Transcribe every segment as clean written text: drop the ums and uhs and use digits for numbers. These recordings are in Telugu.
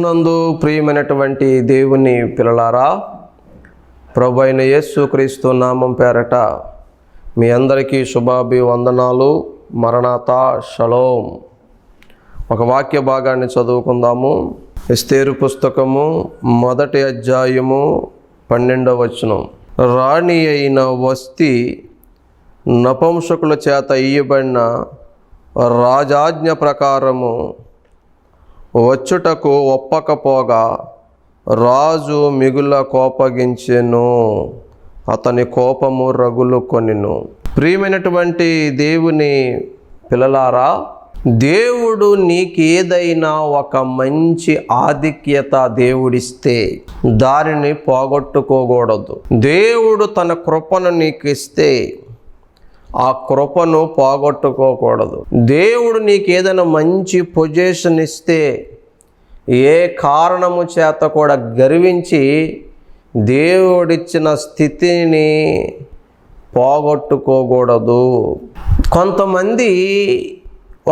ప్రభునందు ప్రియమైనటువంటి దేవుని పిల్లలారా, ప్రభు అయిన యేసుక్రీస్తు నామం పేరట మీ అందరికీ శుభాభివందనాలు. మరణాతా, షలోం. ఒక వాక్య భాగాన్ని చదువుకుందాము. ఎస్తేరు పుస్తకము 1వ అధ్యాయము 12వ వచనం. రాణి అయిన వస్తీ నపుంసకుల చేత ఇయ్యబడిన రాజాజ్ఞ ప్రకారము వచ్చుటకు ఒప్పకపోగా రాజు మిగుల కోపగించెను, అతని కోపము రగులు కొనెను. ప్రియమైనటువంటి దేవుని పిల్లలారా, దేవుడు నీకేదైనా ఒక మంచి ఆధిక్యత దేవుడిస్తే దానిని పోగొట్టుకోకూడదు. దేవుడు తన కృపను నీకు ఇస్తే ఆ కృపను పోగొట్టుకోకూడదు. దేవుడు నీకు ఏదైనా మంచి పొజిషన్ ఇస్తే ఏ కారణము చేత కూడా గర్వించి దేవుడిచ్చిన స్థితిని పోగొట్టుకోకూడదు. కొంతమంది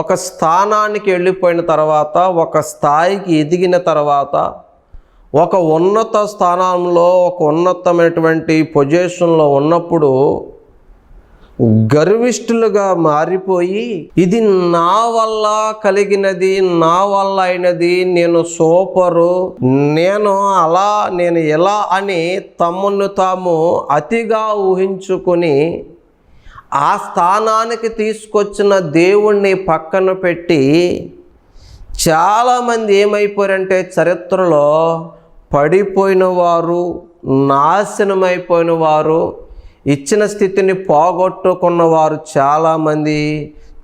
ఒక స్థానానికి వెళ్ళిపోయిన తర్వాత, ఒక స్థాయికి ఎదిగిన తర్వాత, ఒక ఉన్నత స్థానంలో, ఒక ఉన్నతమైనటువంటి పొజిషన్లో ఉన్నప్పుడు గర్విష్ఠులుగా మారిపోయి, ఇది నా వల్ల కలిగినది, నా వల్ల అయినది, నేను సూపరు, నేను ఎలా అని తమను తాము అతిగా ఊహించుకొని ఆ స్థానానికి తీసుకొచ్చిన దేవుణ్ణి పక్కన పెట్టి చాలామంది ఏమైపోయారంటే చరిత్రలో పడిపోయిన వారు, నాశనమైపోయిన వారు, ఇచ్చిన స్థితిని పోగొట్టుకున్న వారు చాలామంది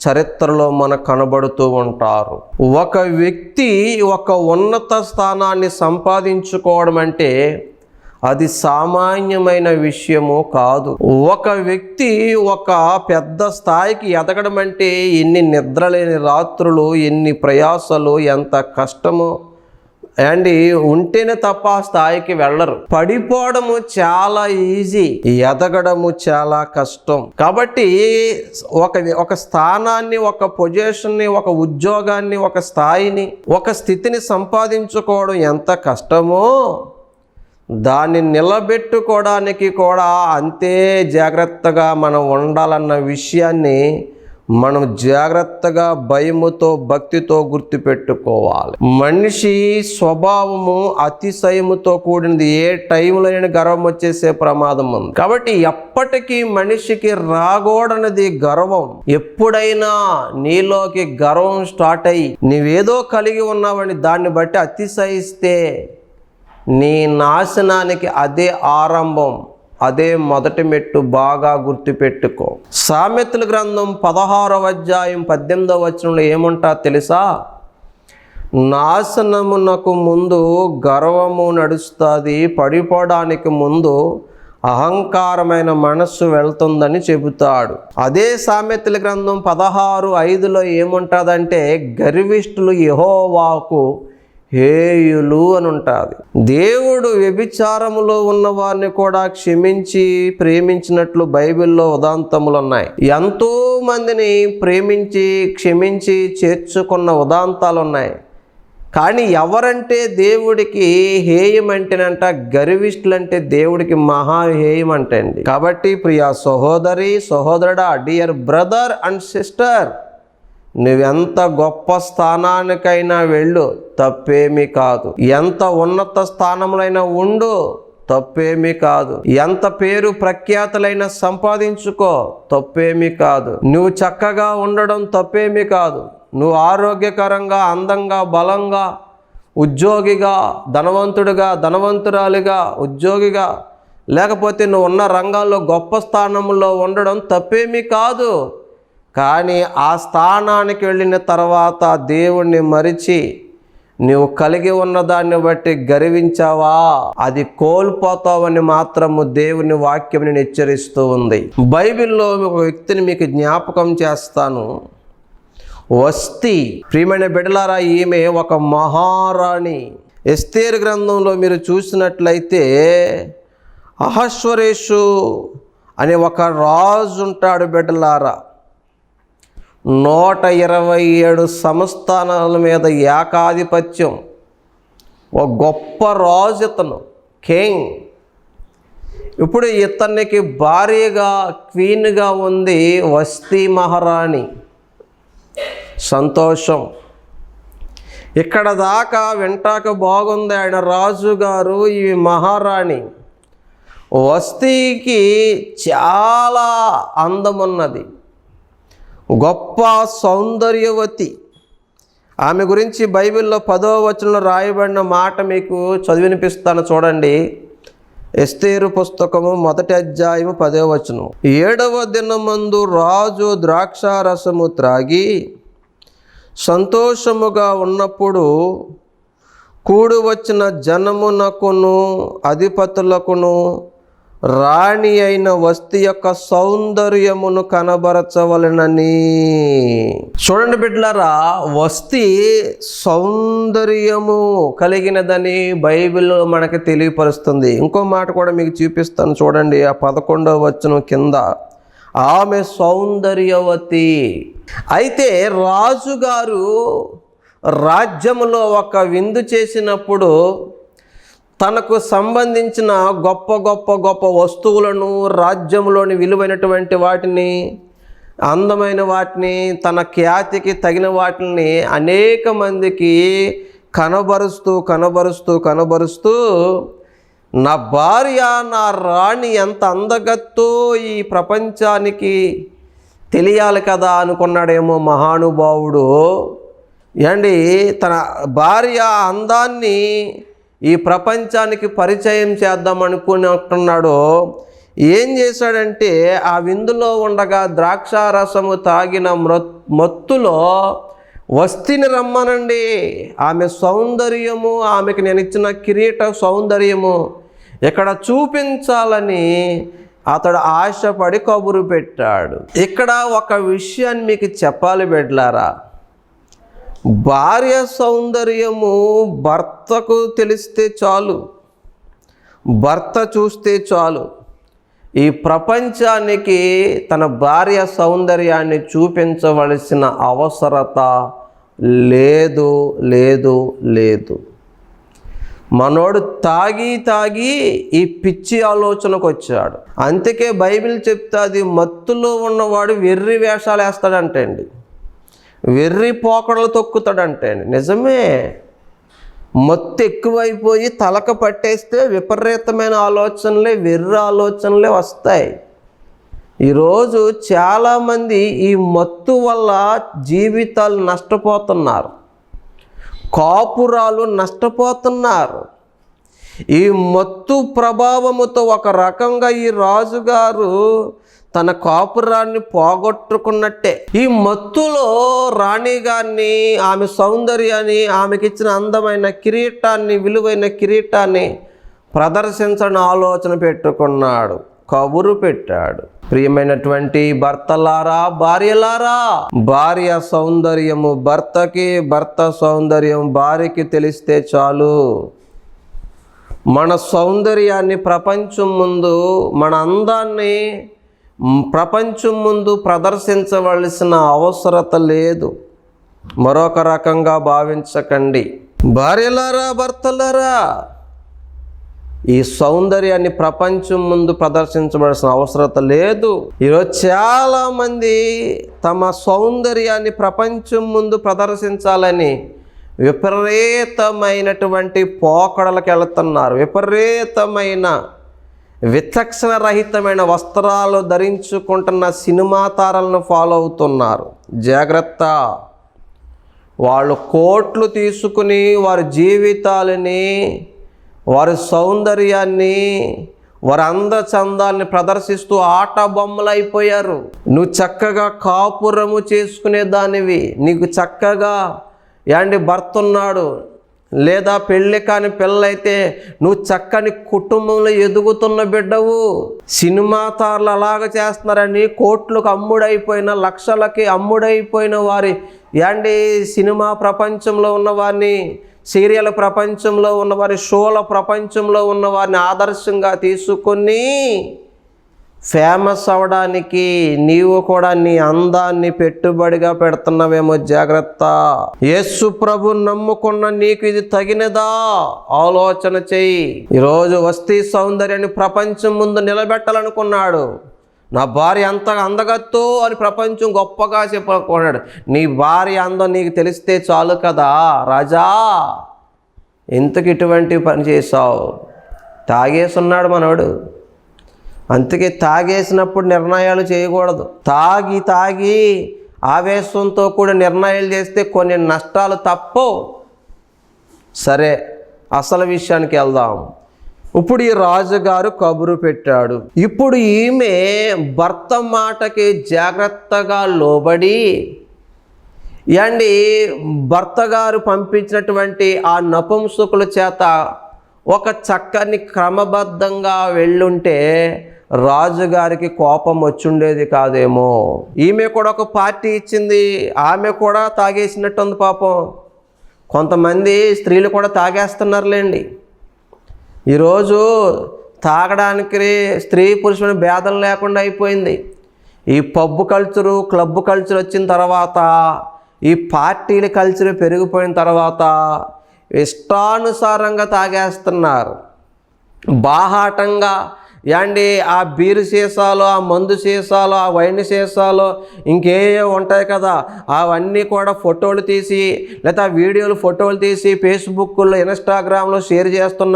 చరిత్రలో మనకు కనబడుతూ ఉంటారు. ఒక వ్యక్తి ఒక ఉన్నత స్థానాన్ని సంపాదించుకోవడం అంటే అది సామాన్యమైన విషయము కాదు. ఒక వ్యక్తి ఒక పెద్ద స్థాయికి ఎదగడం అంటే ఎన్ని నిద్రలేని రాత్రులు, ఎన్ని ప్రయాసలు, ఎంత కష్టము ఉంటేనే తప్ప ఆ స్థాయికి వెళ్ళరు. పడిపోవడము చాలా ఈజీ, ఎదగడము చాలా కష్టం. కాబట్టి ఒక స్థానాన్ని, ఒక పొజిషన్ని, ఒక ఉద్యోగాన్ని, ఒక స్థాయిని, ఒక స్థితిని సంపాదించుకోవడం ఎంత కష్టమో దాన్ని నిలబెట్టుకోవడానికి కూడా అంతే జాగ్రత్తగా మనం ఉండాలన్న విషయాన్ని మనం జాగ్రత్తగా భయముతో, భక్తితో గుర్తుపెట్టుకోవాలి. మనిషి స్వభావము అతిశయముతో కూడినది. ఏ టైంలో గర్వం వచ్చేసే ప్రమాదం ఉంది. కాబట్టి ఎప్పటికీ మనిషికి రాకూడనిది గర్వం. ఎప్పుడైనా నీలోకి గర్వం స్టార్ట్ అయ్యి నీవేదో కలిగి ఉన్నావని దాన్ని బట్టి అతిశయిస్తే నీ నాశనానికి అదే ఆరంభం, అదే మొదటి మెట్టు. బాగా గుర్తుపెట్టుకో. సామెతల గ్రంథం 16వ అధ్యాయం 18వ వచనంలో ఏముంటా తెలుసా? నాశనమునకు ముందు గర్వము నడుస్తుంది, పడిపోవడానికి ముందు అహంకారమైన మనస్సు వెళ్తుందని చెబుతాడు. అదే సామెతల గ్రంథం 16:5లో ఏముంటుందంటే గర్విష్ఠులు యెహోవాకు హేయులు అని ఉంటుంది. దేవుడు వ్యభిచారములో ఉన్న వారిని కూడా క్షమించి ప్రేమించినట్లు బైబిల్లో ఉదాంతములు ఉన్నాయి. ఎంతో మందిని ప్రేమించి క్షమించి చేర్చుకున్న ఉదాంతాలు ఉన్నాయి. కానీ ఎవరంటే దేవుడికి హేయం అంటేనంట, గర్విష్ఠులంటే దేవుడికి మహాహేయం అంటండి. కాబట్టి ప్రియా సహోదరి, సహోదరుడా, డియర్ బ్రదర్ అండ్ సిస్టర్, నువ్వెంత గొప్ప స్థానానికైనా వెళ్ళు, తప్పేమీ కాదు. ఎంత ఉన్నత స్థానంలో ఉండు, తప్పేమీ కాదు. ఎంత పేరు ప్రఖ్యాతులైనా సంపాదించుకో, తప్పేమీ కాదు. నువ్వు చక్కగా ఉండడం తప్పేమీ కాదు. నువ్వు ఆరోగ్యకరంగా, అందంగా, బలంగా, ఉద్యోగిగా, ధనవంతుడిగా, ధనవంతురాలిగా, ఉద్యోగిగా, లేకపోతే నువ్వు ఉన్న రంగాల్లో గొప్ప స్థానంలో ఉండడం తప్పేమీ కాదు. కానీ ఆ స్థానానికి వెళ్ళిన తర్వాత దేవుణ్ణి మరిచి నువ్వు కలిగి ఉన్నదాన్ని బట్టి గర్వించావా, అది కోల్పోతావని మాత్రము దేవుని వాక్యం నేను హెచ్చరిస్తూ ఉంది. బైబిల్లో ఒక వ్యక్తిని మీకు జ్ఞాపకం చేస్తాను. వస్తీ. ప్రియమైన బిడ్డలారా, ఈమె ఒక మహారాణి. ఎస్తేరు గ్రంథంలో మీరు చూసినట్లయితే అహశ్వరేషు అనే ఒక రాజు ఉంటాడు బిడ్డలారా. 127 సంస్థానాల మీద ఏకాధిపత్యం. ఒక గొప్ప రాజు ఇతను, కింగ్. ఇప్పుడు ఇతనికి భార్యగా, క్వీన్గా ఉంది వస్తీ మహారాణి. సంతోషం. ఇక్కడ దాకా వింటాక బాగుంది. ఆయన రాజుగారు, ఈ మహారాణి. వస్తీకి చాలా అందమున్నది, గొప్ప సౌందర్యవతి. ఆమె గురించి బైబిల్లో 10వ వచనంలో రాయబడిన మాట మీకు చదివినిపిస్తాను చూడండి. ఎస్తేరు పుస్తకము 1వ అధ్యాయము 10వ వచనం. 7వ దినమందు రాజు ద్రాక్షారసము త్రాగి సంతోషముగా ఉన్నప్పుడు కూడి వచ్చిన జనమునకును అధిపతులకును రాణి అయిన వస్తీ యొక్క సౌందర్యమును కనబరచవలెనని. చూడండి బిడ్డలారా, వస్తీ సౌందర్యము కలిగినదని బైబిల్ మనకి తెలియపరుస్తుంది. ఇంకో మాట కూడా మీకు చూపిస్తాను చూడండి. ఆ 11వ వచనం కింద, ఆమె సౌందర్యవతి. అయితే రాజుగారు రాజ్యములో ఒక విందు చేసినప్పుడు తనకు సంబంధించిన గొప్ప గొప్ప గొప్ప వస్తువులను, రాజ్యంలోని విలువైనటువంటి వాటిని, అందమైన వాటిని, తన ఖ్యాతికి తగిన వాటిని అనేక మందికి కనబరుస్తూ నా భార్య, నా రాణి ఎంత అందగత్తో ఈ ప్రపంచానికి తెలియాలి కదా అనుకున్నాడేమో మహానుభావుడు. ఏండి, తన భార్య అందాన్ని ఈ ప్రపంచానికి పరిచయం చేద్దాం అనుకున్నట్టున్నాడు. ఏం చేశాడంటే, ఆ విందులో ఉండగా ద్రాక్షారసము తాగిన మత్తులో వస్తీని రమ్మనండి, ఆమె సౌందర్యము, ఆమెకి నేను ఇచ్చిన కిరీట సౌందర్యము ఇక్కడ చూపించాలని అతడు ఆశపడి కబురు పెట్టాడు. ఇక్కడ ఒక విషయాన్ని మీకు చెప్పాలి బిడ్డలారా. భార్య సౌందర్యము భర్తకు తెలిస్తే చాలు, భర్త చూస్తే చాలు, ఈ ప్రపంచానికి తన భార్య సౌందర్యాన్ని చూపించవలసిన అవసరత లేదు. మనోడు తాగి ఈ పిచ్చి ఆలోచనకు వచ్చాడు. అందుకే బైబిల్ చెప్తాది, మత్తులో ఉన్నవాడు వెర్రి వేషాలు వేస్తాడంటే అండి, వెర్రి పోకడలు తొక్కుతాడంటే అండి. నిజమే, మత్తు ఎక్కువైపోయి తలక పట్టేస్తే విపరీతమైన ఆలోచనలే, వెర్రి ఆలోచనలే వస్తాయి. ఈరోజు చాలామంది ఈ మత్తు వల్ల జీవితాలు నష్టపోతున్నారు, కాపురాలు నష్టపోతున్నారు. ఈ మత్తు ప్రభావముతో ఒక రకంగా ఈ రాజుగారు తన కాపురాన్ని పోగొట్టుకున్నట్టే. ఈ మత్తులో రాణిగారిని, ఆమె సౌందర్యాన్ని, ఆమెకిచ్చిన అందమైన కిరీటాన్ని, విలువైన కిరీటాన్ని ప్రదర్శించని ఆలోచన పెట్టుకున్నాడు, కబురు పెట్టాడు. ప్రియమైనటువంటి భర్తలారా, భార్యలారా, భార్య సౌందర్యము భర్తకి, భర్త సౌందర్యం భార్యకి తెలిస్తే చాలు. మన సౌందర్యాన్ని ప్రపంచం ముందు, మన అందాన్ని ప్రపంచం ముందు ప్రదర్శించవలసిన అవసరత లేదు. మరొక రకంగా భావించకండి. భార్యలారా, భర్తలారా, ఈ సౌందర్యాన్ని ప్రపంచం ముందు ప్రదర్శించవలసిన అవసరత లేదు. ఈరోజు చాలామంది తమ సౌందర్యాన్ని ప్రపంచం ముందు ప్రదర్శించాలని విపరీతమైనటువంటి పోకడలకు వెళుతున్నారు. విపరీతమైన విచక్షణ రహితమైన వస్త్రాలు ధరించుకుంటున్న సినిమా తారలను ఫాలో అవుతున్నారు. జాగ్రత్త. వాళ్ళు కోట్లు తీసుకుని వారి జీవితాలని, వారి సౌందర్యాన్ని, వారి అందచందాలని ప్రదర్శిస్తూ ఆట బొమ్మలు అయిపోయారు. నువ్వు చక్కగా కాపురము చేసుకునే దానివి, నీకు చక్కగా భర్త ఉన్నాడు, లేదా పెళ్ళి కాని పిల్లలైతే నువ్వు చక్కని కుటుంబంలో ఎదుగుతున్న బిడ్డవు. సినిమా తారలు అలాగ చేస్తున్నారని కోట్లకు అమ్ముడైపోయిన, లక్షలకి అమ్ముడైపోయిన వారి సినిమా ప్రపంచంలో ఉన్నవారిని, సీరియల్ ప్రపంచంలో ఉన్నవారి, షోల ప్రపంచంలో ఉన్నవారిని ఆదర్శంగా తీసుకొని ఫేమస్ అవడానికి నీవు కూడా నీ అందాన్ని పెట్టుబడిగా పెడుతున్నావేమో, జాగ్రత్త. యేసు ప్రభు నమ్ముకున్న నీకు ఇది తగినదా? ఆలోచన చెయ్యి. ఈరోజు వస్తీ సౌందర్యాన్ని ప్రపంచం ముందు నిలబెట్టాలనుకున్నాడు. నా భార్య అంత అందగత్తు అని ప్రపంచం గొప్పగా చెప్పాలనుకున్నాడు. నీ భార్య అందం నీకు తెలిస్తే చాలు కదా రాజా. ఇంతకు ఇటువంటి పని చేసావు. తాగేసున్నాడు మనోడు. అందుకే తాగేసినప్పుడు నిర్ణయాలు చేయకూడదు. తాగి ఆవేశంతో కూడా నిర్ణయాలు చేస్తే కొన్ని నష్టాలు తప్పవు. సరే, అసలు విషయానికి వెళ్దాం. ఇప్పుడు ఈ రాజుగారు కబురు పెట్టాడు. ఇప్పుడు ఈమె భర్త మాటకి జాగ్రత్తగా లోబడి భర్త గారు పంపించినటువంటి ఆ నపుంసకుల చేత ఒక చక్కని క్రమబద్ధంగా వెళ్ళుంటే రాజుగారికి కోపం వచ్చుండేది కాదేమో. ఈమె కూడా ఒక పార్టీ ఇచ్చింది, ఆమె కూడా తాగేసినట్టుంది పాపం. కొంతమంది స్త్రీలు కూడా తాగేస్తున్నారులేండి. ఈరోజు తాగడానికి స్త్రీ పురుషుని భేదం లేకుండా అయిపోయింది. ఈ పబ్బు కల్చరు, క్లబ్ కల్చర్ వచ్చిన తర్వాత, ఈ పార్టీల కల్చర్ పెరిగిపోయిన తర్వాత ఇష్టానుసారంగా తాగేస్తున్నారు. బాహాటంగా ఆ బీరు సీసాలు, ఆ మందు సీసాలు, ఆ వైన్ సీసాలు, ఇంకేయో ఉంటాయి కదా, అవన్నీ కూడా ఫోటోలు తీసి లేదా వీడియోలు ఫోటోలు తీసి ఫేస్బుక్లో, ఇన్స్టాగ్రామ్లో షేర్ చేస్తున్న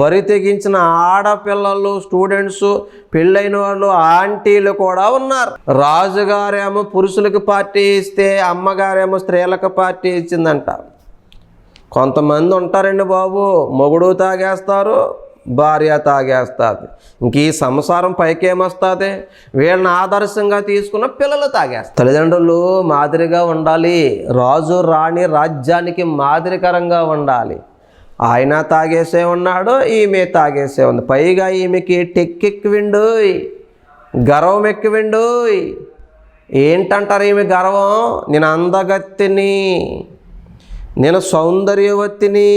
బరి తెగించిన ఆడపిల్లలు, స్టూడెంట్స్, పెళ్ళైన వాళ్ళు, ఆంటీలు కూడా ఉన్నారు. రాజుగారేమో పురుషులకు పార్టీ ఇస్తే అమ్మగారేమో స్త్రీలకు పార్టీ ఇచ్చిందంట. కొంతమంది ఉంటారండి బాబు, మొగుడు తాగేస్తారు, భార్య తాగేస్తుంది. ఇంక ఈ సంసారం పైకేమొస్తుంది? వీళ్ళని ఆదర్శంగా తీసుకున్న పిల్లలు తాగేస్తారు. తల్లిదండ్రులు మాదిరిగా ఉండాలి. రాజు రాణి రాజ్యానికి మాదిరికరంగా ఉండాలి. ఆయన తాగేసే ఉన్నాడు, ఈమె తాగేసే ఉంది. పైగా ఈమెకి టెక్కెక్కివిండు, గర్వం ఎక్కువిండు. ఏంటంటారు ఈమె గర్వం? నేను అందగత్తిని, నేను సౌందర్యవతిని,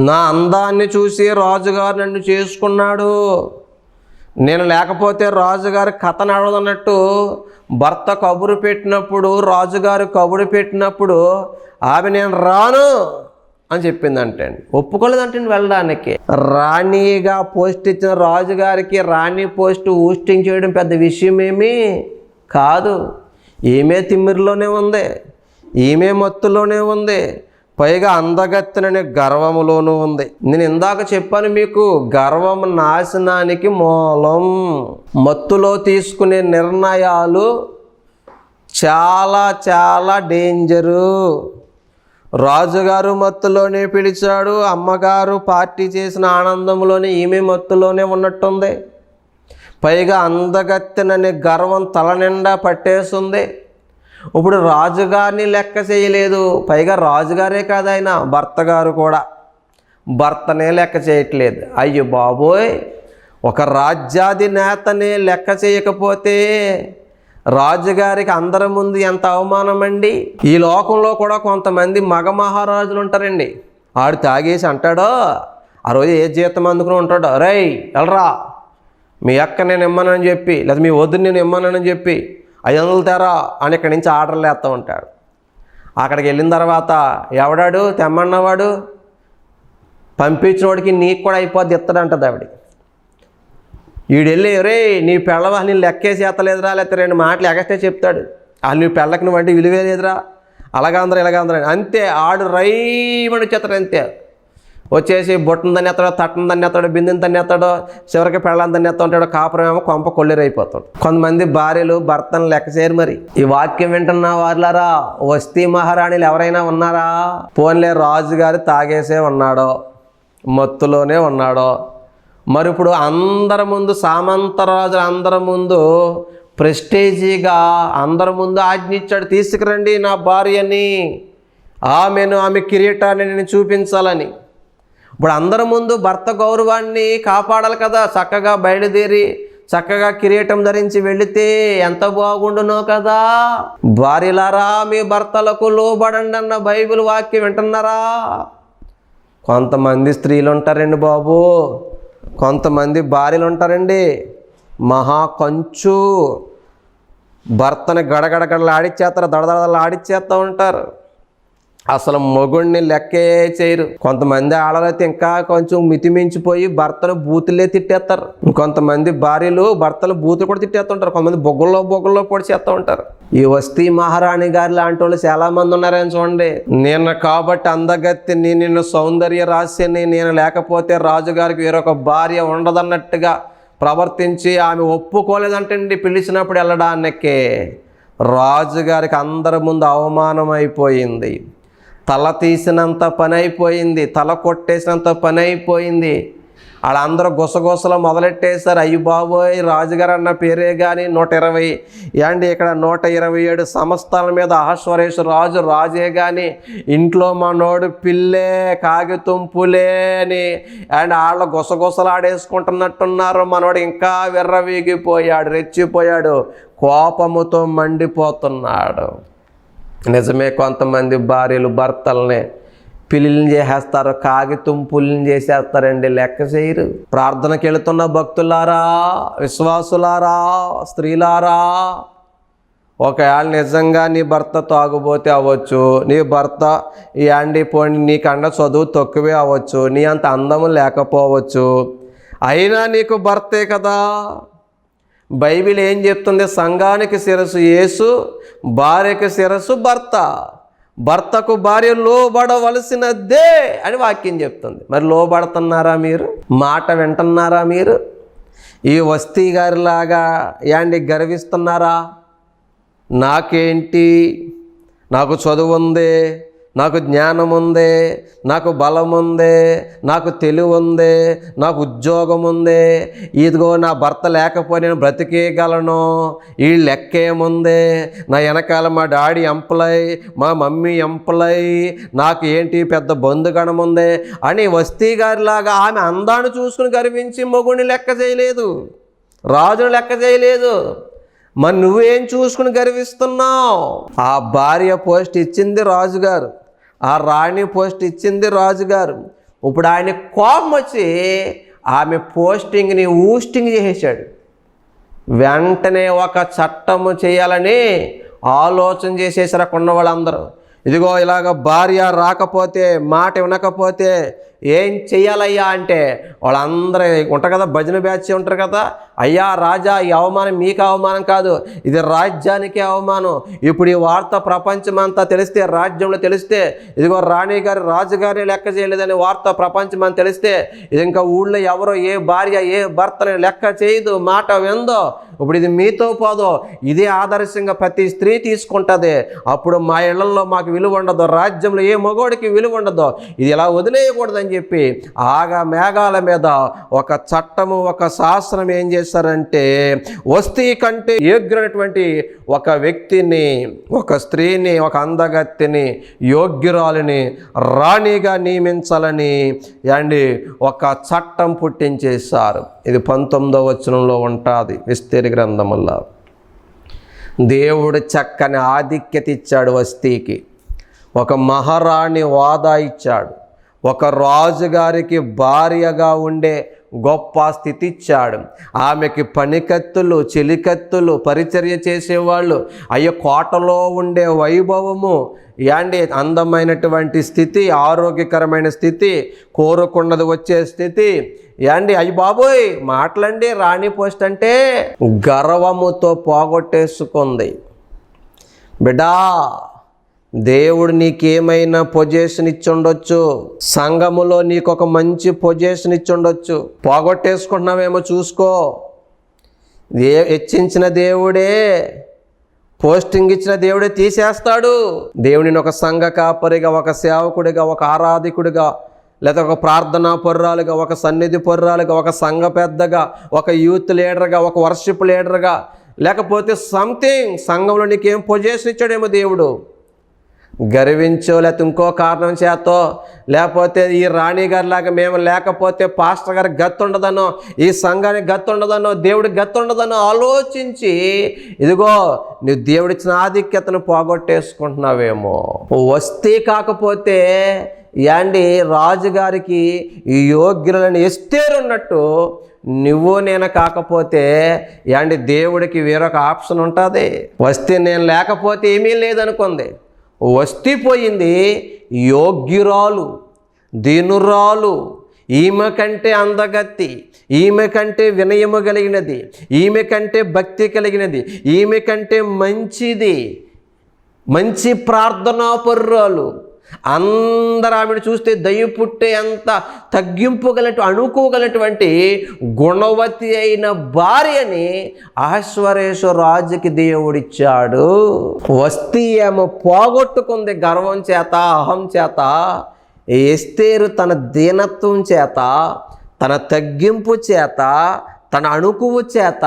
నా అందాన్ని చూసి రాజుగారు నన్ను చేసుకున్నాడు, నేను లేకపోతే రాజుగారు కథ నడవదన్నట్టు భర్త కబురు పెట్టినప్పుడు, రాజుగారు కబురు పెట్టినప్పుడు ఆమె నేను రాను అని చెప్పిందంటే ఒప్పుకోలేదంటే వెళ్ళడానికి. రాణిగా పోస్ట్ ఇచ్చిన రాజుగారికి రాణి పోస్ట్ ఊస్టింగ్ చేయడం పెద్ద విషయమేమీ కాదు. ఈమె తిమ్మిరిలోనే ఉంది, ఈమె మత్తులోనే ఉంది, పైగా అందగత్తెననే గర్వములోనూ ఉంది. నేను ఇందాక చెప్పాను మీకు, గర్వం నాశనానికి మూలం. మత్తులో తీసుకునే నిర్ణయాలు చాలా చాలా డేంజరు. రాజుగారు మత్తులోనే పిలిచాడు, అమ్మగారు పార్టీ చేసిన ఆనందంలోనే ఈమె మత్తులోనే ఉన్నట్టుంది. పైగా అందగత్తెననే గర్వం తల నిండా పట్టేస్తుంది. ఇప్పుడు రాజుగారిని లెక్క చేయలేదు. పైగా రాజుగారే కాదు ఆయన, భర్త గారు కూడా భర్తనే లెక్క చేయట్లేదు. అయ్యో బాబోయ్, ఒక రాజ్యాధినేతనే లెక్క చేయకపోతే రాజుగారికి అందరి ముందు ఎంత అవమానం అండి. ఈ లోకంలో కూడా కొంతమంది మగ మహారాజులు ఉంటారండి. ఆడు తాగేసి అంటాడో, ఆ రోజు ఏ జీతం అందుకుని ఉంటాడో, రేయ్ వెళ్ళరా, మీ అక్క నేను ఇమ్మనని చెప్పి, లేదా మీ వద్దు నేను ఇమ్మనని చెప్పి 500 తేరా అని ఇక్కడి నుంచి ఆర్డర్లు వేస్తూ ఉంటాడు. అక్కడికి వెళ్ళిన తర్వాత ఎవడాడు తెమ్మన్నవాడు పంపించినోడికి నీకు కూడా అయిపోద్ది ఇస్తాడంటది ఆవిడ. వీడెళ్ళి రే నీ పెళ్ళవా నేను లెక్కేసి ఎత్తలేదురా, లేకపోతే 2 మాటలు ఎగస్ట్రా చెప్తాడు. వాళ్ళు నీ పెళ్ళకి నువ్వు అంటే విలువే లేదురా, అలాగందరూ ఇలాగందరూ అంతే. ఆడు రైమని చెత్తాడు అంతే. వచ్చేసి బొట్టను దాన్ని ఎత్తాడో, తట్టను దాన్ని ఎత్తాడో, బిందుని దాన్ని ఎత్తాడో, చివరికి పెళ్ళని దాన్ని ఎత్తా ఉంటాడో, కాపురమేమో కొంప కొల్లేరైపోతాడు. కొంతమంది భార్యలు భర్తను లెక్క చేయరు. మరి ఈ వాక్యం వింటున్న వారులారా, వస్తీ మహారాణిలు ఎవరైనా ఉన్నారా? పోన్లే రాజుగారు తాగేసే ఉన్నాడో, మత్తులోనే ఉన్నాడో, మరి ఇప్పుడు అందరి ముందు, సామంతరాజులు అందరి ముందు ప్రెస్టేజీగా అందరి ముందు ఆజ్ఞించాడు, తీసుకురండి నా భార్యని, ఆమె కిరీటాన్ని నేను చూపించాలని. ఇప్పుడు అందరి ముందు భర్త గౌరవాన్ని కాపాడాలి కదా. చక్కగా బయలుదేరి చక్కగా కిరీటం ధరించి వెళితే ఎంత బాగుండునో కదా. భార్యలారా మీ భర్తలకు లోబడండి అన్న బైబిల్ వాక్యం వింటున్నారా? కొంతమంది స్త్రీలు ఉంటారండి బాబు, కొంతమంది భార్యలు ఉంటారండి, మహాకంచు. భర్తని గడగడగడలు ఆడిచ్చేస్తారు, దడదడలు ఆడిచ్చేస్తూ ఉంటారు. అసలు మొగుడిని లెక్కే చేయరు. కొంతమంది ఆడలైతే ఇంకా కొంచెం మితిమించిపోయి భర్తను బూతులే తిట్టేస్తారు. కొంతమంది భార్యలు భర్తలు బూతులు కూడా తిట్టేస్తుంటారు. కొంతమంది బొగ్గుల్లో పొడి చేస్తూ ఉంటారు. ఈ వస్తీ మహారాణి గారి లాంటి వాళ్ళు చాలా మంది ఉన్నారని చూడండి. నేను కాబట్టి అందగత్తిని, నిన్ను సౌందర్య రాశిని, నేను లేకపోతే రాజుగారికి వేరొక భార్య ఉండదన్నట్టుగా ప్రవర్తించి ఆమె ఒప్పుకోలేదంటండి పిలిచినప్పుడు వెళ్ళడానికే. రాజుగారికి అందరి ముందు అవమానం అయిపోయింది. తల తీసినంత పని అయిపోయింది, తల కొట్టేసినంత పని అయిపోయింది. వాళ్ళందరూ గుసగుసలు మొదలెట్టేశారు. అయ్యి బాబోయ్, రాజుగారు అన్న పేరే కానీ 120 ఏండి ఇక్కడ 127 సంస్థల మీద అహశ్వరేశ్వర రాజే కానీ ఇంట్లో మనోడు పిల్లే కాగితుంపులే అని అండ్ వాళ్ళ గుసగుసలు ఆడేసుకుంటున్నట్టున్నారు. మనోడు ఇంకా విర్రవీగిపోయాడు, రెచ్చిపోయాడు, కోపముతో మండిపోతున్నాడు. నిజమే, కొంతమంది భార్యలు భర్తల్ని పిల్లిని చేసేస్తారు, కాగితుంపుల్ని చేసేస్తారండి, లెక్క చేయరు. ప్రార్థనకి వెళుతున్న భక్తులారా, విశ్వాసులారా, స్త్రీలారా, ఒకవేళ నిజంగా నీ భర్త తాగుబోతే అవ్వచ్చు, నీ భర్త యాండి పోని నీకన్నా చదువు తక్కువే అవ్వచ్చు, నీ అంత అందము లేకపోవచ్చు, అయినా నీకు భర్తే కదా. బైబిల్ ఏం చెప్తుంది? సంఘానికి శిరస్సు యేసు, భార్యకి శిరస్సు భర్త. భర్తకు భార్య లోబడవలసినదే అని వాక్యం చెప్తుంది. మరి లోబడుతున్నారా మీరు? మాట వింటున్నారా మీరు? ఈ వస్తీ గారిలాగా యాండి గర్విస్తున్నారా? నాకేంటి, నాకు చదువు ఉంది, నాకు జ్ఞానం ఉంది, నాకు బలం ఉంది, నాకు తెలివి ఉంది, నాకు ఉద్యోగం ఉంది, ఇదిగో నా భర్త లేకపోతే నేను బ్రతికేయగలను, ఈ లెక్కేముంది, నా వెనకాల మా డాడీ ఎంప్లాయ్, మా మమ్మీ ఎంప్లాయ్, నాకు ఏంటి పెద్ద బంధుగణం ఉంది అని వస్తీ గారిలాగా ఆమె అందాన్ని చూసుకుని గర్వించి మొగుడిని లెక్క చేయలేదు, రాజును లెక్క చేయలేదు. మరి నువ్వేం చూసుకుని గర్విస్తున్నావు? ఆ భార్య పోస్ట్ ఇచ్చింది రాజుగారు, ఆ రాణి పోస్ట్ ఇచ్చింది రాజుగారు. ఇప్పుడు ఆయన కోపం వచ్చి ఆమె పోస్టింగ్ని ఊస్టింగ్ చేసేసాడు. వెంటనే ఒక చట్టము చేయాలని ఆలోచన చేసేసారు అక్కడ ఉన్న వాళ్ళందరూ. ఇదిగో ఇలాగ భార్య రాకపోతే, మాట వినకపోతే ఏం చెయ్యాలయ్యా అంటే వాళ్ళందరూ ఉంటారు కదా, భజన బ్యాచ్ ఉంటారు కదా, అయ్యా రాజా, ఈ అవమానం మీకు అవమానం కాదు, ఇది రాజ్యానికి అవమానం. ఇప్పుడు ఈ వార్త ప్రపంచమంతా తెలిస్తే, రాజ్యంలో తెలిస్తే, ఇదిగో రాణి గారు రాజుగారిని లెక్క చేయలేదని వార్త ప్రపంచమంతా తెలిస్తే, ఇది ఇంకా ఊళ్ళో ఎవరో ఏ భార్య ఏ భర్తని లెక్క చేయదు, మాట విందో. ఇప్పుడు ఇది మీతో పోదో, ఇదే ఆదర్శంగా ప్రతి స్త్రీ తీసుకుంటుంది. అప్పుడు మా ఇళ్లలో మాకు విలువ ఉండదు, రాజ్యంలో ఏ మగోడికి విలువ ఉండదు, ఇది ఇలా వదిలేయకూడదని చెప్పి ఆగా మేఘాల మీద ఒక చట్టము, ఒక శాస్త్రం ఏం చేశారంటే, వస్తీ కంటే యోగ్యులైనటువంటి ఒక వ్యక్తిని, ఒక స్త్రీని, ఒక అందగత్తిని, యోగ్యురాలిని రాణిగా నియమించాలని అండి ఒక చట్టం పుట్టించేశారు. ఇది 19వ వచనంలో ఉంటుంది విస్తీర్ణ గ్రంథముల్లో. దేవుడు చక్కని ఆధిక్యత ఇచ్చాడు వస్తీకి, ఒక మహారాణి హోదా ఇచ్చాడు, ఒక రాజుగారికి భార్యగా ఉండే గొప్ప స్థితి ఇచ్చాడు. ఆమెకి పనికత్తులు, చెలికత్తులు, పరిచర్య చేసేవాళ్ళు, అయ్యో కోటలో ఉండే వైభవము, యాండి అందమైనటువంటి స్థితి, ఆరోగ్యకరమైన స్థితి, కోరుకున్నది వచ్చే స్థితి, యాండి అయ్యి బాబోయ్ మాటలండి. రాణి పోస్ట్ అంటే గర్వముతో పోగొట్టేసుకుంది. బిడ్డా, దేవుడు నీకేమైనా పొజిషన్ ఇచ్చుండొచ్చు, సంఘములో నీకు ఒక మంచి పొజిషన్ ఇచ్చుండొచ్చు, పోగొట్టేసుకుంటున్నావేమో చూసుకో. హెచ్చించిన దేవుడే, పోస్టింగ్ ఇచ్చిన దేవుడే తీసేస్తాడు. దేవుడిని ఒక సంఘ కాపరిగా, ఒక సేవకుడిగా, ఒక ఆరాధికుడిగా, లేదా ఒక ప్రార్థనా పరురాలుగా, ఒక సన్నిధి పరురాలుగా, ఒక సంఘ పెద్దగా, ఒక యూత్ లీడర్గా, ఒక వర్షిప్ లీడర్గా, లేకపోతే సంథింగ్ సంఘంలో నీకేం పొజిషన్ ఇచ్చాడేమో దేవుడు. గర్వించో, లేకపోతే ఇంకో కారణం చేతో, లేకపోతే ఈ రాణి గారిలాగా మేము లేకపోతే పాస్టర్ గారికి గత్తు ఉండదనో, ఈ సంఘానికి గత్తు ఉండదనో, దేవుడికి గత్తు ఉండదనో ఆలోచించి ఇదిగో నువ్వు దేవుడిచ్చిన ఆధిక్యతను పోగొట్టేసుకుంటున్నావేమో. వస్తీ కాకపోతే యాండి రాజుగారికి యోగ్యులని ఎస్తేరు ఉన్నట్టు నువ్వు నేను కాకపోతే యాండి దేవుడికి వేరొక ఆప్షన్ ఉంటుంది. వస్తే నేను లేకపోతే ఏమీ లేదనుకుంది. వస్తే పోయింది యోగ్యురాలు, దీనురాలు, ఈమె కంటే అందగత్తి, ఈమె కంటే వినయము కలిగినది, ఈమె కంటే భక్తి కలిగినది, ఈమె కంటే మంచిది, మంచి ప్రార్థనాపరురాలు, అందరూ ఆమెను చూస్తే దయ పుట్టే అంత తగ్గింపుగలటు అనుకోగలటువంటి గుణవతి అయిన భార్యని అహశ్వరేశ్వర రాజుకి దేవుడిచ్చాడు. వస్తీ ఏమో పోగొట్టుకుంది గర్వం చేత, అహం చేత. ఎస్తేరు తన దీనత్వం చేత, తన తగ్గింపు చేత, తన అణుకువు చేత,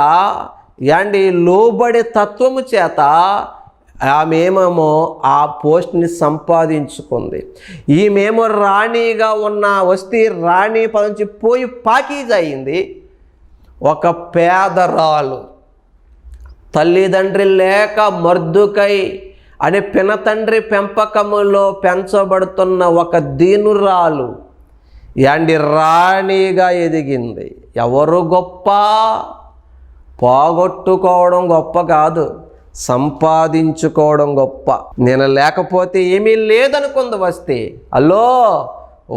యాండి లోబడే తత్వము చేత ఆమెమేమో ఆ పోస్ట్ని సంపాదించుకుంది. ఈమెమో రాణిగా ఉన్న వస్తీ రాణి పదంచి పోయి పాకీజ్ అయింది. ఒక పేదరాలు, తల్లిదండ్రి లేక మర్దుకై అనే పినతండ్రి పెంపకములో పెంచబడుతున్న ఒక దీనురాలు యాండి రాణిగా ఎదిగింది. ఎవరు గొప్ప? పోగొట్టుకోవడం గొప్ప కాదు, సంపాదించుకోవడం గొప్ప. నేను లేకపోతే ఏమీ లేదనుకుంది వస్తీ. అల్లో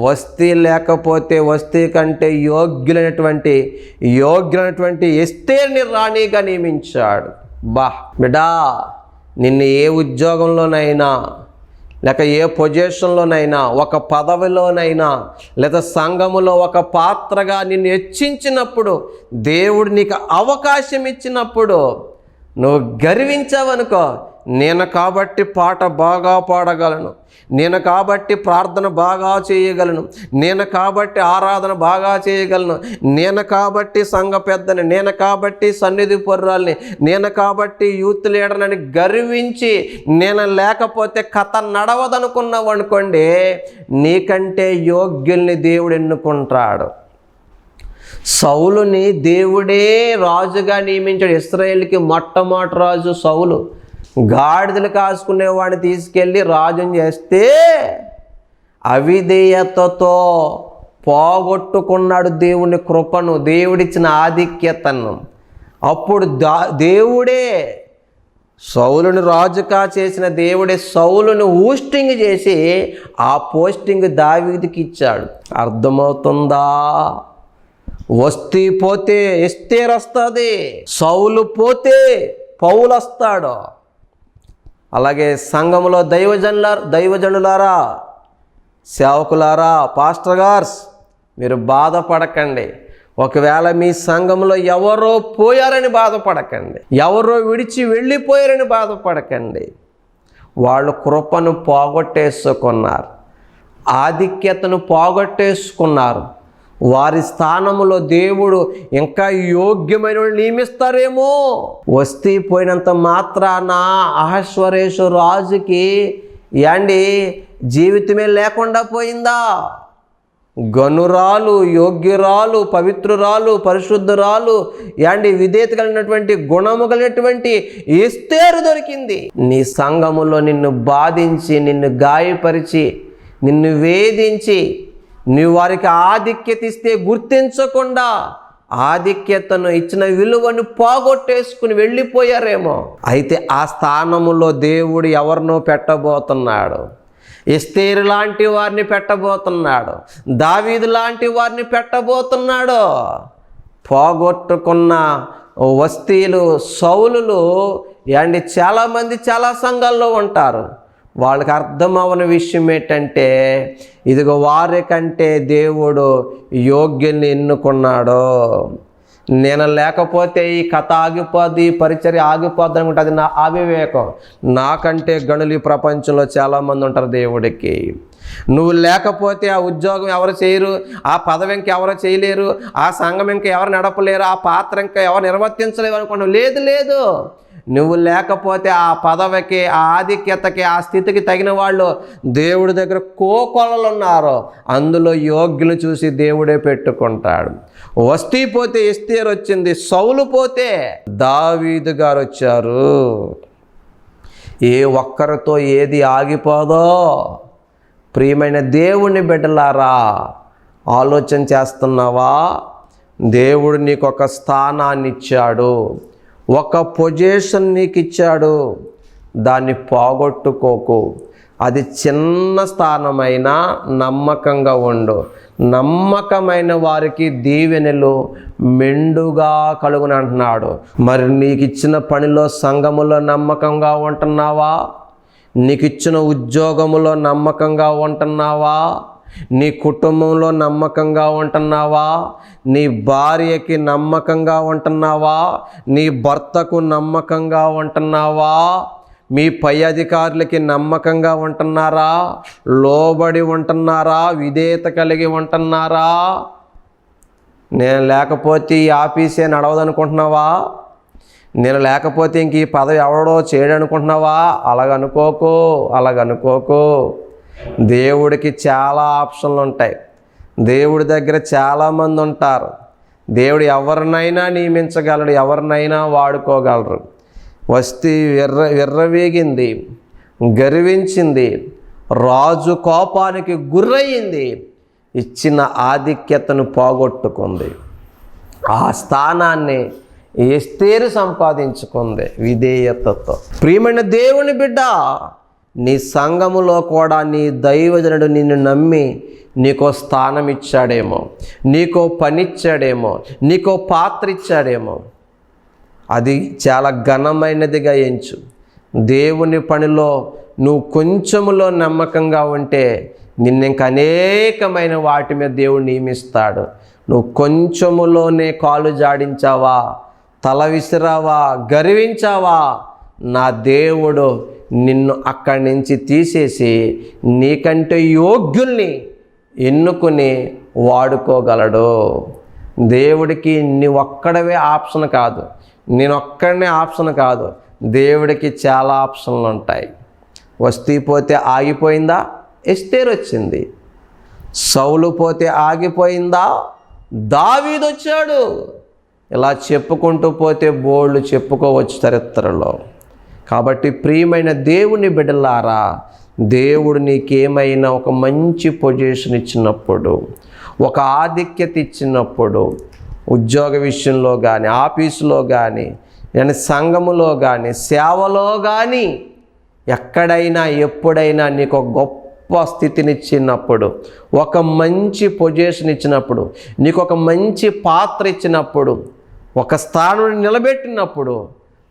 వస్తీ లేకపోతే వస్తీ కంటే యోగ్యులైనటువంటి ఎస్తేర్ని రాణిగా నియమించాడు. బిడ్డా, నిన్ను ఏ ఉద్యోగంలోనైనా లేక ఏ పొజిషన్లోనైనా, ఒక పదవిలోనైనా, లేదా సంఘములో ఒక పాత్రగా నిన్ను హెచ్చించినప్పుడు, దేవుడు నీకు అవకాశం ఇచ్చినప్పుడు నువ్వు గర్వించావనుకో, నేను కాబట్టి పాట బాగా పాడగలను, నేను కాబట్టి ప్రార్థన బాగా చేయగలను, నేను కాబట్టి ఆరాధన బాగా చేయగలను, నేను కాబట్టి సంఘ పెద్దని, నేను కాబట్టి సన్నిధి పొర్రాల్ని, నేను కాబట్టి యూత్ లీడర్ని గర్వించి నేను లేకపోతే కథ నడవదనుకున్నావు అనుకోండి, నీకంటే యోగ్యుల్ని దేవుడు ఎన్నుకుంటాడు. సౌలుని దేవుడే రాజుగా నియమించాడు. ఇశ్రాయేలుకి మొట్టమొదటి రాజు సౌలు. గాడిదలు కాసుకునేవాడిని తీసుకెళ్ళి రాజుని చేస్తే అవిధేయతతో పోగొట్టుకున్నాడు దేవుని కృపను, దేవుడిచ్చిన ఆధిక్యతను. అప్పుడు దేవుడే సౌలుని రాజుగా చేసిన దేవుడే సౌలుని ఊస్టింగ్ చేసి ఆ పోస్టింగ్ దావీదుకి ఇచ్చాడు. అర్థమవుతుందా? వస్తీ పోతే ఎస్తేరు వస్తుంది, సౌలు పోతే పౌలు వస్తాడు. అలాగే సంఘములో దైవజనులారా, సేవకులారా, పాస్టర్ గార్స్, మీరు బాధపడకండి. ఒకవేళ మీ సంఘంలో ఎవరో పోయారని బాధపడకండి, ఎవరో విడిచి వెళ్ళిపోయారని బాధపడకండి. వాళ్ళు కృపను పోగొట్టేసుకున్నారు, ఆధిక్యతను పోగొట్టేసుకున్నారు. వారి స్థానంలో దేవుడు ఇంకా యోగ్యమైన నియమిస్తారేమో. వస్తీ పోయినంత మాత్రాన అహశ్వరేశ్వర రాజుకి యాండి జీవితమే లేకుండా పోయిందా? గనురాలు, యోగ్యురాలు, పవిత్రురాలు, పరిశుద్ధురాలు, యాండి విధేయత కలిగినటువంటి గుణము కలిగినటువంటి ఎస్తేరు దొరికింది. నీ సంఘములో నిన్ను బాధించి, నిన్ను గాయపరిచి, నిన్ను వేధించి, నువ్వు వారికి ఆధిక్యత ఇస్తే గుర్తించకుండా ఆధిక్యతను ఇచ్చిన విలువను పోగొట్టేసుకుని వెళ్ళిపోయారేమో. అయితే ఆ స్థానములో దేవుడు ఎవరినో పెట్టబోతున్నాడు. ఎస్తేరు లాంటి వారిని పెట్టబోతున్నాడు, దావీదు లాంటి వారిని పెట్టబోతున్నాడు. పోగొట్టుకున్న వస్తీలు, సౌలులు యాండి చాలామంది చాలా సంఘాల్లో ఉంటారు. వాళ్ళకి అర్థం అవ్వని విషయం ఏంటంటే, ఇదిగో వారి కంటే దేవుడు యోగ్యుల్ని ఎన్నుకున్నాడు. నేను లేకపోతే ఈ కథ ఆగిపోద్ది, ఈ పరిచర్య ఆగిపోద్ది అనుకుంటే అది నా అవివేకం. నాకంటే గనులు ఈ ప్రపంచంలో చాలామంది ఉంటారు దేవుడికి. నువ్వు లేకపోతే ఆ ఉద్యోగం ఎవరు చేయరు, ఆ పదవి ఇంక ఎవరు చేయలేరు, ఆ సంఘం ఇంకా ఎవరు నడపలేరు, ఆ పాత్ర ఇంకా ఎవరు నిర్వర్తించలేరు అనుకున్నావు. లేదు, నువ్వు లేకపోతే ఆ పదవికి, ఆ ఆధిక్యతకి, ఆ స్థితికి తగిన వాళ్ళు దేవుడి దగ్గర కోకొలలు ఉన్నారు. అందులో యోగ్యులు చూసి దేవుడే పెట్టుకుంటాడు. వస్తీ పోతే ఎస్తేరు వచ్చింది, సౌలు పోతే దావీదు గారు వచ్చారు. ఏ ఒక్కరితో ఏది ఆగిపోదో, ప్రియమైన దేవుని బిడ్డలారా, ఆలోచన చేస్తున్నావా? దేవుడు నీకు ఒక స్థానాన్ని ఇచ్చాడు, ఒక పొజిషన్ నీకు ఇచ్చాడు. దాన్ని పోగొట్టుకోకు. అది చిన్న స్థానమైనా నమ్మకంగా ఉండు. నమ్మకమైన వారికి దీవెనలు మెండుగా కలుగునంటున్నాడు. మరి నీకు ఇచ్చిన పనిలో, సంఘములో నమ్మకంగా ఉంటున్నావా? నీకు ఇచ్చిన ఉద్యోగములో నమ్మకంగా ఉంటున్నావా? నీ కుటుంబంలో నమ్మకంగా ఉంటున్నావా? నీ భార్యకి నమ్మకంగా ఉంటున్నావా? నీ భర్తకు నమ్మకంగా ఉంటున్నావా? మీ పై అధికారులకి నమ్మకంగా ఉంటున్నారా? లోబడి ఉంటున్నారా? విధేయత కలిగి ఉంటున్నారా? నేను లేకపోతే ఈ ఆఫీసే నడవదనుకుంటున్నావా? నేను లేకపోతే ఇంక ఈ పదవి ఎవడో చేయడనుకుంటున్నావా? అలాగనుకోకు. దేవుడికి చాలా ఆప్షన్లు ఉంటాయి. దేవుడి దగ్గర చాలామంది ఉంటారు. దేవుడు ఎవరినైనా నియమించగలడు, ఎవరినైనా వాడుకోగలరు. వస్తీ విర్రవేగింది, గర్వించింది, రాజు కోపానికి గురయ్యింది, ఇచ్చిన ఆధిక్యతను పోగొట్టుకుంది. ఆ స్థానాన్ని ఎస్తేరు సంపాదించుకుంది విధేయతతో. ప్రియమైన దేవుని బిడ్డ, నీ సంఘములో కూడా నీ దైవజనుడు నిన్ను నమ్మి నీకో స్థానం ఇచ్చాడేమో, నీకో పని ఇచ్చాడేమో, నీకో పాత్ర ఇచ్చాడేమో. అది చాలా ఘనమైనదిగా ఎంచు. దేవుని పనిలో నువ్వు కొంచెములో నమ్మకంగా ఉంటే నిన్ను ఇంక అనేకమైన వాటి మీద దేవుడు నియమిస్తాడు. నువ్వు కొంచెములోనే కాలు జాడించావా, తల విసిరావా, గర్వించావా, నా దేవుడు నిన్ను అక్కడి నుంచి తీసేసి నీకంటే యోగ్యుల్ని ఎన్నుకుని వాడుకోగలడు. దేవుడికి నీవొక్కడవే ఆప్షన్ కాదు, నేనొక్కడనే ఆప్షన్ కాదు. దేవుడికి చాలా ఆప్షన్లు ఉంటాయి. వస్తీ పోతే ఆగిపోయిందా? ఎస్తేరు వచ్చింది. సౌలు పోతే ఆగిపోయిందా? దావీదు వచ్చాడు. ఇలా చెప్పుకుంటూ పోతే బోళ్ళు చెప్పుకోవచ్చు చరిత్రలో. కాబట్టి ప్రియమైన దేవుని బిడ్డలారా, దేవుడు నీకేమైనా ఒక మంచి పొజిషన్ ఇచ్చినప్పుడు, ఒక ఆధిక్యత ఇచ్చినప్పుడు, ఉద్యోగ విషయంలో కానీ, ఆఫీసులో కానీ, సంఘములో కానీ, సేవలో కానీ, ఎక్కడైనా ఎప్పుడైనా నీకు ఒక గొప్ప స్థితినిచ్చినప్పుడు, ఒక మంచి పొజిషన్ ఇచ్చినప్పుడు, నీకు ఒక మంచి పాత్ర ఇచ్చినప్పుడు, ఒక స్థానం నిలబెట్టినప్పుడు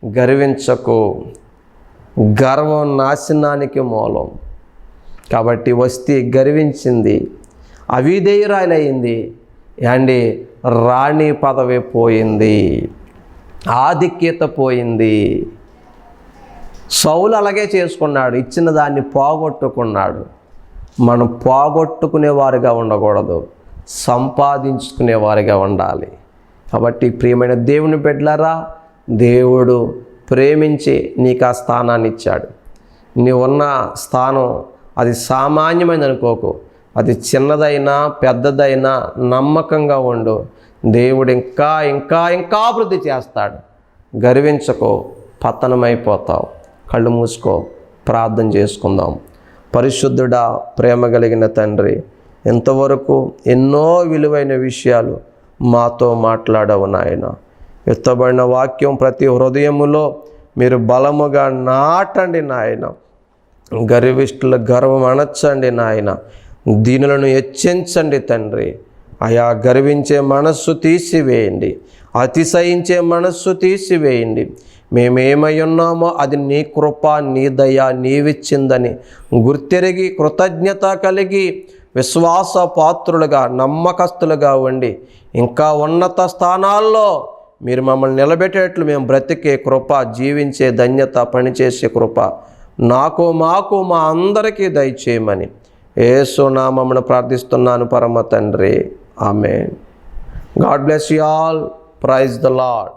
గర్వించకు. గర్వం నాశనానికి మూలం. కాబట్టి వస్తీ గర్వించింది, అవిధేయురాలైంది, రాణి పదవి పోయింది, ఆధిక్యత పోయింది. సౌలు అలాగే చేసుకున్నాడు, ఇచ్చిన దాన్ని పోగొట్టుకున్నాడు. మనం పోగొట్టుకునేవారుగా ఉండకూడదు, సంపాదించుకునేవారుగా ఉండాలి. కాబట్టి ప్రియమైన దేవుని బిడ్డలారా, దేవుడు ప్రేమించి నీకు ఆ స్థానాన్ని ఇచ్చాడు. నీవున్న స్థానం అది సామాన్యమైనది అనుకోకు. అది చిన్నదైనా పెద్దదైనా నమ్మకంగా ఉండు. దేవుడు ఇంకా ఇంకా ఇంకా అభివృద్ధి చేస్తాడు. గర్వించకో, పతనమైపోతావు. కళ్ళు మూసుకో, ప్రార్థన చేసుకుందాం. పరిశుద్ధుడా, ప్రేమ కలిగిన తండ్రి, ఇంతవరకు ఎన్నో విలువైన విషయాలు మాతో మాట్లాడవు నాయన. ఎత్తబడిన వాక్యం ప్రతి హృదయములో మీరు బలముగా నాటండి నాయన. గర్విష్ఠుల గర్వం అణచండి నాయన. దీనులను హెచ్చించండి తండ్రి. అయా గర్వించే మనస్సు తీసివేయండి, అతిశయించే మనస్సు తీసివేయండి. మేమేమై ఉన్నామో అది నీ కృప, నీ దయ, నీవిచ్చిందని గుర్తెరిగి కృతజ్ఞత కలిగి విశ్వాస పాత్రులుగా, నమ్మకస్తులుగా ఉండి ఇంకా ఉన్నత స్థానాల్లో మీరు మమ్మల్ని నిలబెట్టేట్లు మేము బ్రతికే కృప, జీవించే ధన్యత, పనిచేసే కృప నాకు, మాకు, మా అందరికీ దయచేయమని యేసు నామమున ప్రార్థిస్తున్నాను పరమ తండ్రి. Amen. God bless you all. Praise the lord.